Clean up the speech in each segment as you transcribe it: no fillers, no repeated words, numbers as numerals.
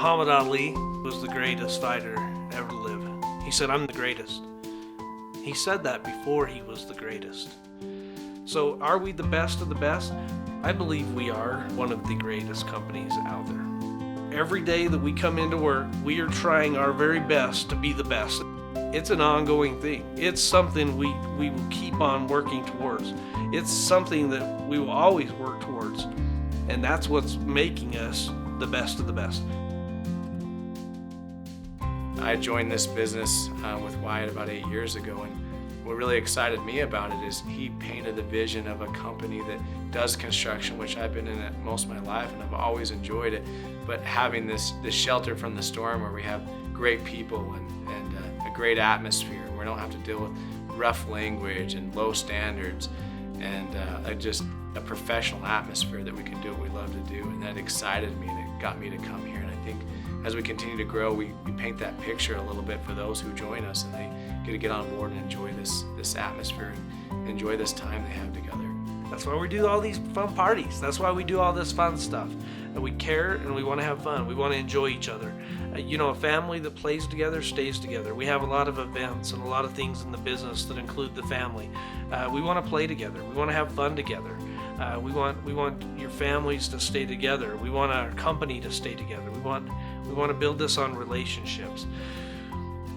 Muhammad Ali was the greatest fighter ever to live. He said, "I'm the greatest." He said that before he was the greatest. So are we the best of the best? I believe we are one of the greatest companies out there. Every day that we come into work, we are trying our very best to be the best. It's an ongoing thing. It's something we will keep on working towards. It's something that we will always work towards. And that's what's making us the best of the best. I joined this business with Wyatt about 8 years ago, and what really excited me about it is he painted the vision of a company that does construction, which I've been in it most of my life and I've always enjoyed it, but having this shelter from the storm where we have great people and a great atmosphere. We don't have to deal with rough language and low standards, and just a professional atmosphere that we can do what we love to do, and that excited me and it got me to come here. And I think as we continue to grow, we paint that picture a little bit for those who join us, and they get to get on board and enjoy this atmosphere and enjoy this time they have together. That's why we do all these fun parties. That's why we do all this fun stuff. And we care and we want to have fun. We want to enjoy each other. A family that plays together stays together. We have a lot of events and a lot of things in the business that include the family. We want to play together. We want to have fun together. We want your families to stay together. We want our company to stay together. We want to build this on relationships.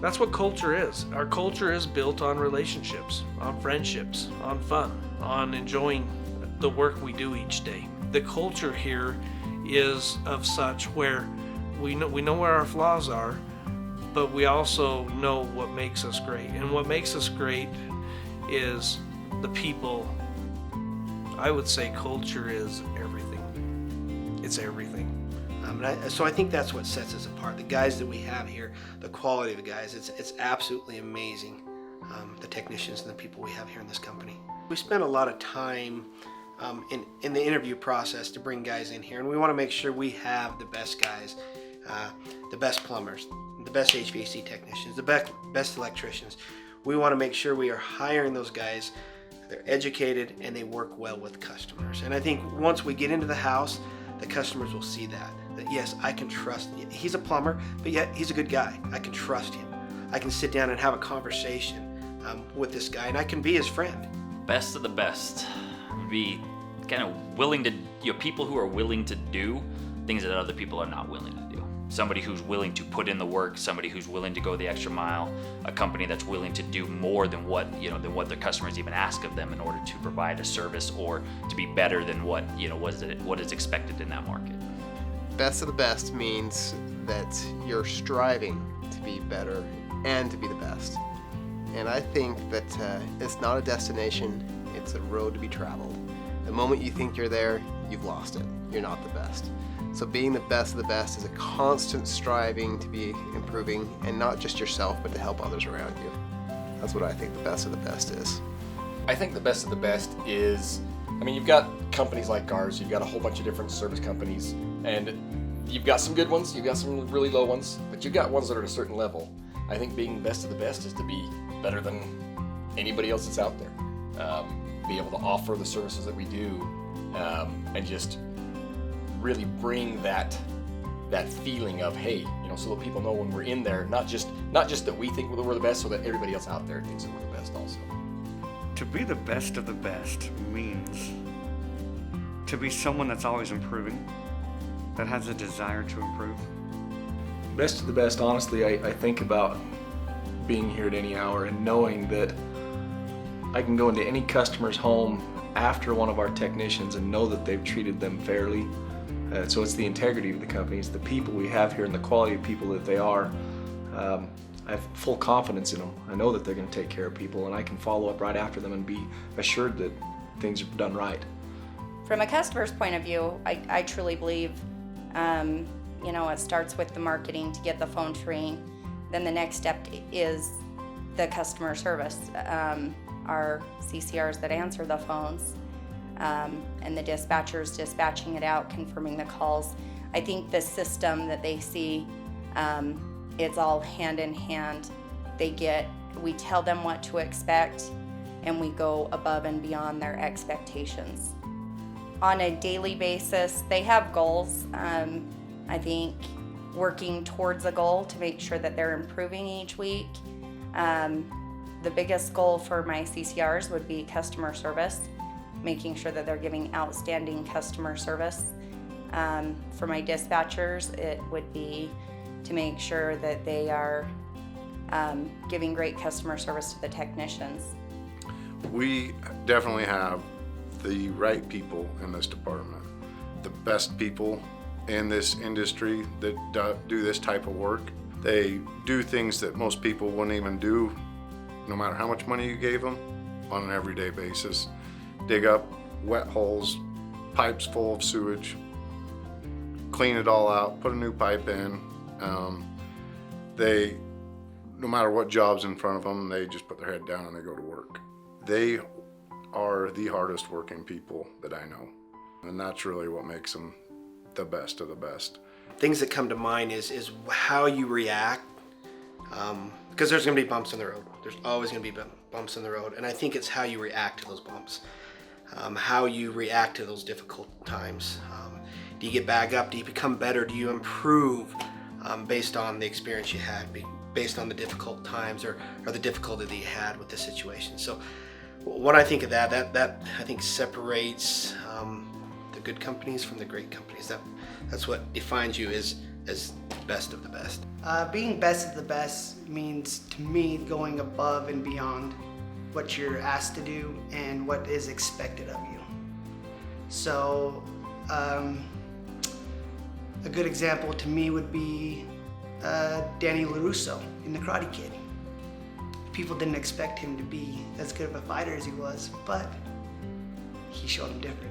That's what culture is. Our culture is built on relationships, on friendships, on fun, on enjoying the work we do each day. The culture here is of such where we know where our flaws are, but we also know what makes us great. And what makes us great is the people. I would say culture is everything. It's everything. So I think that's what sets us apart. The guys that we have here, the quality of the guys, it's absolutely amazing. The technicians and the people we have here in this company. We spend a lot of time in the interview process to bring guys in here, and we want to make sure we have the best guys, the best plumbers, the best HVAC technicians, the best electricians. We want to make sure we are hiring those guys. They're educated and they work well with customers. And I think once we get into the house, the customers will see that yes, I can trust him. He's a plumber, but yet he's a good guy. I can trust him. I can sit down and have a conversation with this guy, and I can be his friend. Best of the best would be kind of willing to, people who are willing to do things that other people are not willing to do. Somebody who's willing to put in the work, somebody who's willing to go the extra mile, a company that's willing to do more than what their customers even ask of them in order to provide a service or to be better than what is expected in that market. Best of the best means that you're striving to be better and to be the best. And I think that it's not a destination, it's a road to be traveled. The moment you think you're there, you've lost it. You're not the best. So being the best of the best is a constant striving to be improving, and not just yourself, but to help others around you. That's what I think the best of the best is. I think the best of the best is, you've got companies like ours, you've got a whole bunch of different service companies, and you've got some good ones, you've got some really low ones, but you've got ones that are at a certain level. I think being best of the best is to be better than anybody else that's out there. Be able to offer the services that we do, and just really bring that feeling of, hey, so that people know when we're in there, not just that we think we're the best, so that everybody else out there thinks that we're the best also. To be the best of the best means to be someone that's always improving, that has a desire to improve. Best of the best, honestly, I think about being here at any hour and knowing that I can go into any customer's home after one of our technicians and know that they've treated them fairly. So it's the integrity of the company, it's the people we have here and the quality of people that they are. I have full confidence in them. I know that they're going to take care of people, and I can follow up right after them and be assured that things are done right. From a customer's point of view, I truly believe it starts with the marketing to get the phone to ring. Then the next step is the customer service. Our CCRs that answer the phones, and the dispatchers dispatching it out, confirming the calls. I think the system that they see, it's all hand in hand. We tell them what to expect, and we go above and beyond their expectations. On a daily basis, they have goals. I think working towards a goal to make sure that they're improving each week. The biggest goal for my CCRs would be customer service, making sure that they're giving outstanding customer service. For my dispatchers, it would be to make sure that they are giving great customer service to the technicians. We definitely have the right people in this department, the best people in this industry that do this type of work. They do things that most people wouldn't even do, no matter how much money you gave them, on an everyday basis. Dig up wet holes, pipes full of sewage, clean it all out, put a new pipe in. No matter what job's in front of them, they just put their head down and they go to work. They are the hardest working people that I know, and that's really what makes them the best of the best. Things that come to mind is how you react, because there's going to be bumps in the road. There's always going to be bumps in the road, and I think it's how you react to those bumps, how you react to those difficult times. Do you get back up? Do you become better? Do you improve based on the experience you had, based on the difficult times or the difficulty that you had with the situation? So when I think of that I think separates the good companies from the great companies. That's what defines you as best of the best. Being best of the best means, to me, going above and beyond what you're asked to do and what is expected of you. So a good example to me would be Danny LaRusso in The Karate Kid. People didn't expect him to be as good of a fighter as he was, but he showed them different.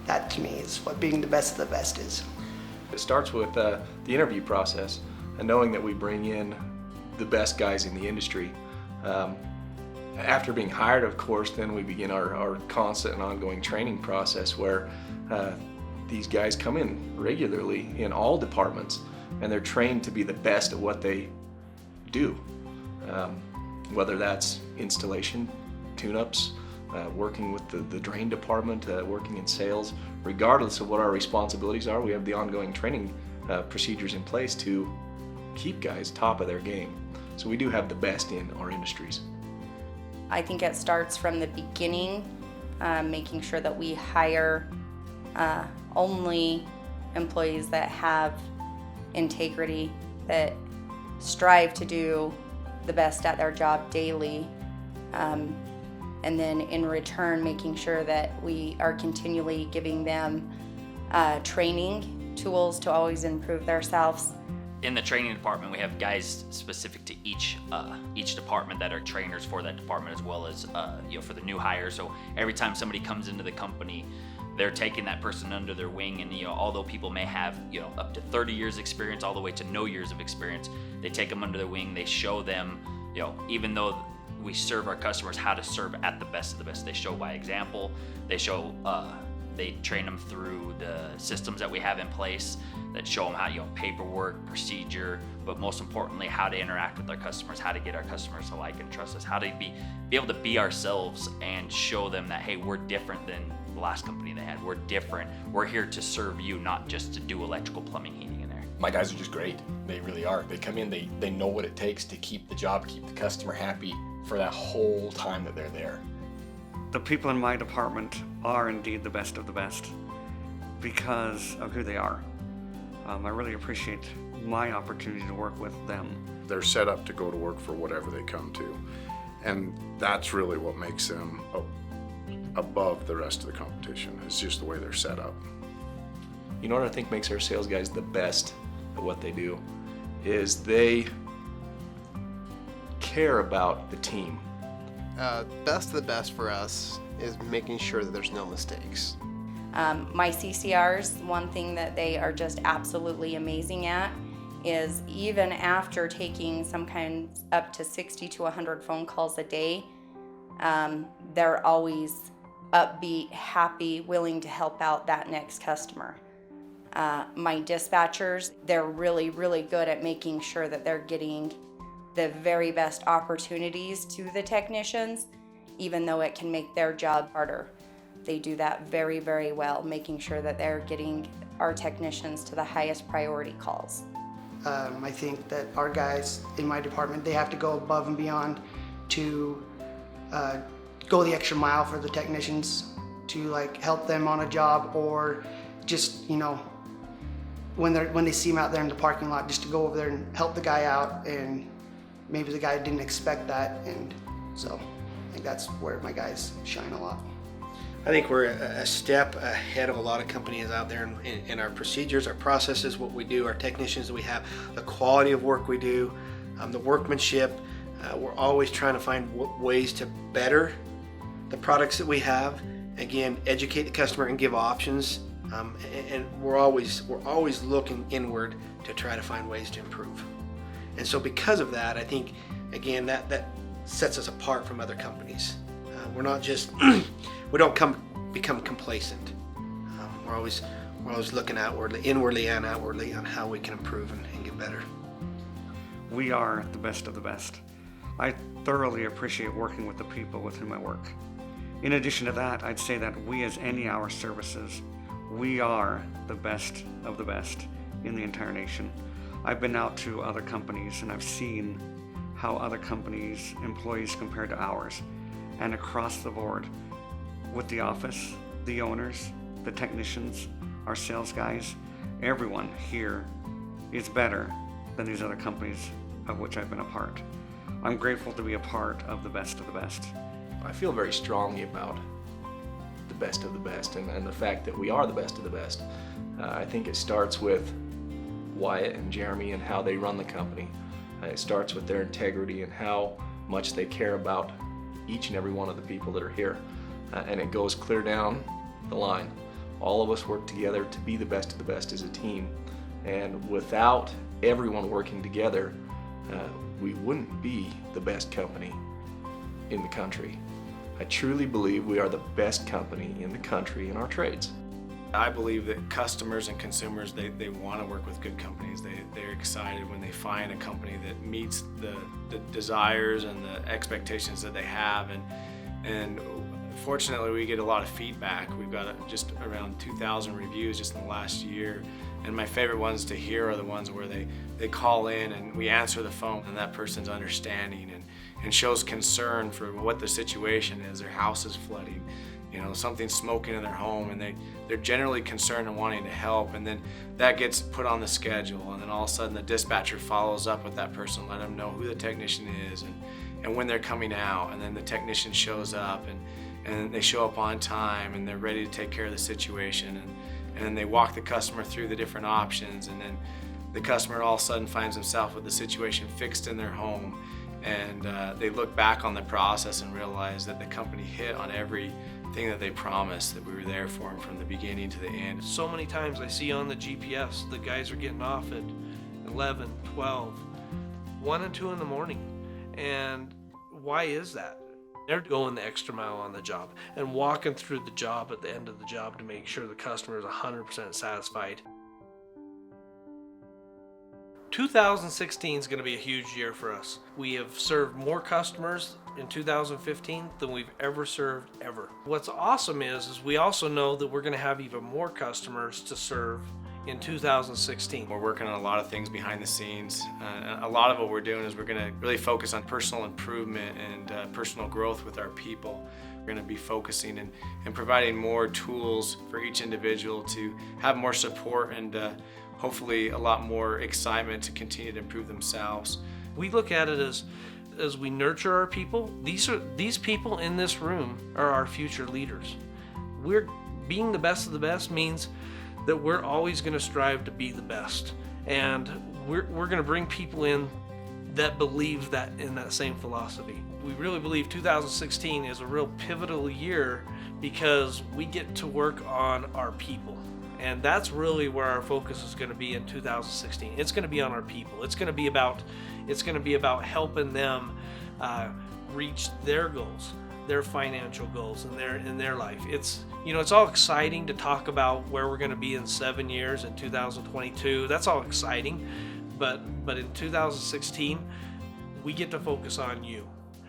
That to me is what being the best of the best is. It starts with the interview process and knowing that we bring in the best guys in the industry. After being hired, of course, then we begin our constant and ongoing training process where these guys come in regularly in all departments and they're trained to be the best at what they do. Whether that's installation, tune-ups, working with the drain department, working in sales, regardless of what our responsibilities are, we have the ongoing training procedures in place to keep guys top of their game. So we do have the best in our industries. I think it starts from the beginning, making sure that we hire only employees that have integrity, that strive to do the best at their job daily, and then in return making sure that we are continually giving them training tools to always improve themselves. In the training department, we have guys specific to each department that are trainers for that department, as well as for the new hires. So every time somebody comes into the company, they're taking that person under their wing, and although people may have up to 30 years experience, all the way to no years of experience, they take them under their wing. They show them, even though we serve our customers, how to serve at the best of the best. They show by example. They show they train them through the systems that we have in place that show them how, paperwork, procedure, but most importantly, how to interact with our customers, how to get our customers to like and trust us, how to be able to be ourselves and show them that, hey, we're different than the last company they had. We're different. We're here to serve you, not just to do electrical, plumbing, heating in there. My guys are just great. They really are. They come in, they know what it takes to keep the job, keep the customer happy for that whole time that they're there. The people in my department are indeed the best of the best because of who they are. I really appreciate my opportunity to work with them. They're set up to go to work for whatever they come to, and that's really what makes them above the rest of the competition. It's just the way they're set up. You know what I think makes our sales guys the best at what they do is they care about the team. Best of the best for us is making sure that there's no mistakes. My CCRs, one thing that they are just absolutely amazing at is even after taking sometimes up to 60 to 100 phone calls a day, they're always upbeat, happy, willing to help out that next customer. My dispatchers, they're really, really good at making sure that they're getting the very best opportunities to the technicians, even though it can make their job harder. They do that very, very well, making sure that they're getting our technicians to the highest priority calls. I think that our guys in my department, they have to go above and beyond to go the extra mile for the technicians, to like help them on a job, or just, you know, when they see them out there in the parking lot, just to go over there and help the guy out, and maybe the guy didn't expect that, and so I think that's where my guys shine a lot. I think we're a step ahead of a lot of companies out there in our procedures, our processes, what we do, our technicians that we have, the quality of work we do, the workmanship. We're always trying to find ways to better the products that we have. Again, educate the customer and give options. And we're always looking inward to try to find ways to improve. And so because of that, I think, again, that sets us apart from other companies. We're not just, we don't become complacent. We're always looking inwardly and outwardly on how we can improve and get better. We are the best of the best. I thoroughly appreciate working with the people with whom I work. In addition to that, I'd say that we as Any Hour Services, we are the best of the best in the entire nation. I've been out to other companies and I've seen how other companies' employees compare to ours. And across the board, with the office, the owners, the technicians, our sales guys, everyone here is better than these other companies of which I've been a part. I'm grateful to be a part of the best of the best. I feel very strongly about the best of the best and the fact that we are the best of the best. I think it starts with Wyatt and Jeremy and how they run the company. It starts with their integrity and how much they care about each and every one of the people that are here. And it goes clear down the line. All of us work together to be the best of the best as a team. And without everyone working together, we wouldn't be the best company in the country. I truly believe we are the best company in the country in our trades. I believe that customers and consumers, they want to work with good companies. They're excited when they find a company that meets the desires and the expectations that they have. And fortunately, we get a lot of feedback. We've got just around 2,000 reviews just in the last year. And my favorite ones to hear are the ones where they call in and we answer the phone and that person's understanding and shows concern for what the situation is. Their house is flooding, you know, something's smoking in their home, and they're generally concerned and wanting to help. And then that gets put on the schedule, and then all of a sudden the dispatcher follows up with that person, let them know who the technician is and when they're coming out. And then the technician shows up and they show up on time and they're ready to take care of the situation. And then they walk the customer through the different options, and then the customer all of a sudden finds himself with the situation fixed in their home. And they look back on the process and realize that the company hit on everything that they promised, that we were there for them from the beginning to the end. So many times I see on the GPS, the guys are getting off at 11, 12, 1 and 2 in the morning. And why is that? They're going the extra mile on the job and walking through the job at the end of the job to make sure the customer is 100% satisfied. 2016 is going to be a huge year for us. We have served more customers in 2015 than we've ever served ever. What's awesome is we also know that we're going to have even more customers to serve in 2016. We're working on a lot of things behind the scenes. A lot of what we're doing is we're going to really focus on personal improvement and personal growth with our people. We're going to be focusing and providing more tools for each individual to have more support and hopefully a lot more excitement to continue to improve themselves. We look at it as we nurture our people. These people in this room are our future leaders. We're being the best of the best means that we're always going to strive to be the best, and we're going to bring people in that believe that in that same philosophy. We really believe 2016 is a real pivotal year because we get to work on our people. And that's really where our focus is going to be in 2016. It's going to be on our people. It's going to be about helping them reach their goals, their financial goals in their life. It's all exciting to talk about where we're going to be in 7 years in 2022. That's all exciting, but in 2016, we get to focus on you.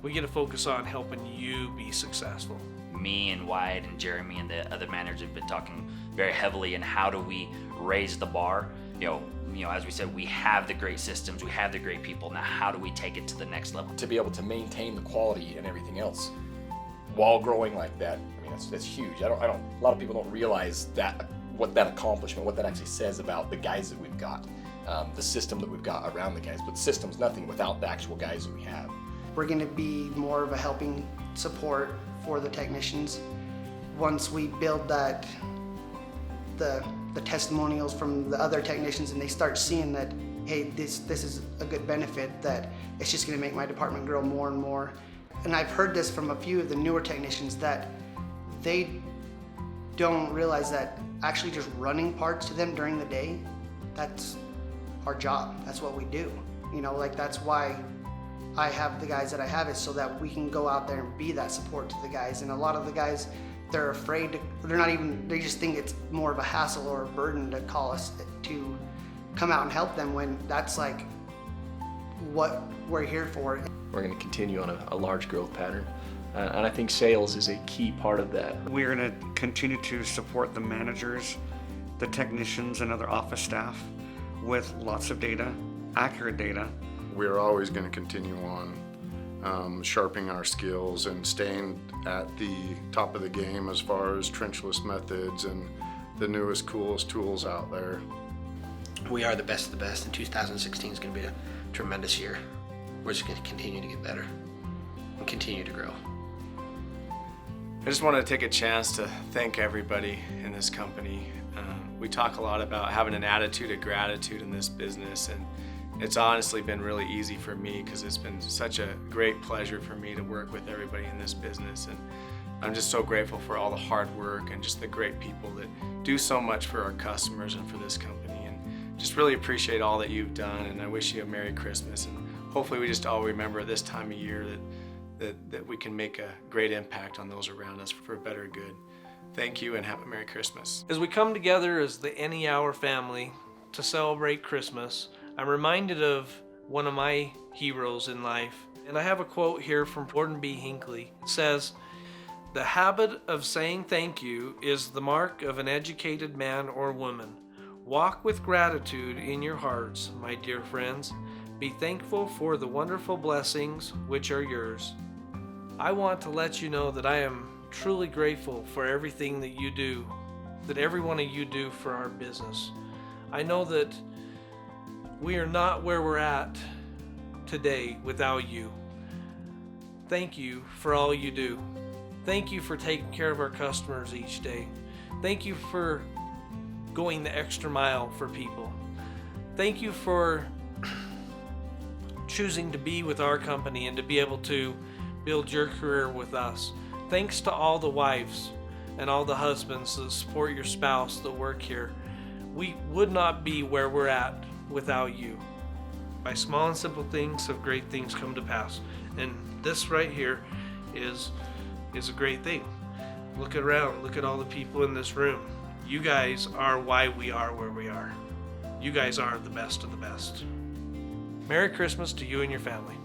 We get to focus on helping you be successful. me and Wyatt and Jeremy and the other managers have been talking very heavily in how do we raise the bar. You know, as we said, we have the great systems, we have the great people. Now, how do we take it to the next level? To be able to maintain the quality and everything else while growing like that, I mean, that's huge. A lot of people don't realize that, what that accomplishment, what that actually says about the guys that we've got, the system that we've got around the guys. But the system's nothing without the actual guys that we have. We're going to be more of a helping support for the technicians once we build that, the testimonials from the other technicians, and they start seeing that, hey, this is a good benefit, that it's just going to make my department grow more and more. And I've heard this from a few of the newer technicians, that they don't realize that actually just running parts to them during the day, that's our job. That's what we do. You know, like, that's why I have the guys that I have, is so that we can go out there and be that support to the guys. And a lot of the guys, they're afraid to, they just think it's more of a hassle or a burden to call us to come out and help them, when that's like what we're here for. We're going to continue on a large growth pattern. And I think sales is a key part of that. We're going to continue to support the managers, the technicians, and other office staff with lots of data, accurate data. We're always going to continue on sharpening our skills and staying at the top of the game as far as trenchless methods and the newest, coolest tools out there. We are the best of the best, and 2016 is going to be a tremendous year. We're just going to continue to get better and continue to grow. I just wanted to take a chance to thank everybody in this company. We talk a lot about having an attitude of gratitude in this business, and it's honestly been really easy for me because it's been such a great pleasure for me to work with everybody in this business. And I'm just so grateful for all the hard work and just the great people that do so much for our customers and for this company. And just really appreciate all that you've done, and I wish you a Merry Christmas. And hopefully we just all remember this time of year that we can make a great impact on those around us for a better good. Thank you, and have a Merry Christmas. As we come together as the Any Hour family to celebrate Christmas, I'm reminded of one of my heroes in life. And I have a quote here from Gordon B. Hinckley. It says, "The habit of saying thank you is the mark of an educated man or woman. Walk with gratitude in your hearts, my dear friends. Be thankful for the wonderful blessings which are yours." I want to let you know that I am truly grateful for everything that you do, that every one of you do for our business. I know that we are not where we're at today without you. Thank you for all you do. Thank you for taking care of our customers each day. Thank you for going the extra mile for people. Thank you for choosing to be with our company and to be able to build your career with us. Thanks to all the wives and all the husbands that support your spouse that work here. We would not be where we're at without you. By small and simple things have great things come to pass. And this right here is a great thing. Look around, look at all the people in this room. You guys are why we are where we are. You guys are the best of the best. Merry Christmas to you and your family.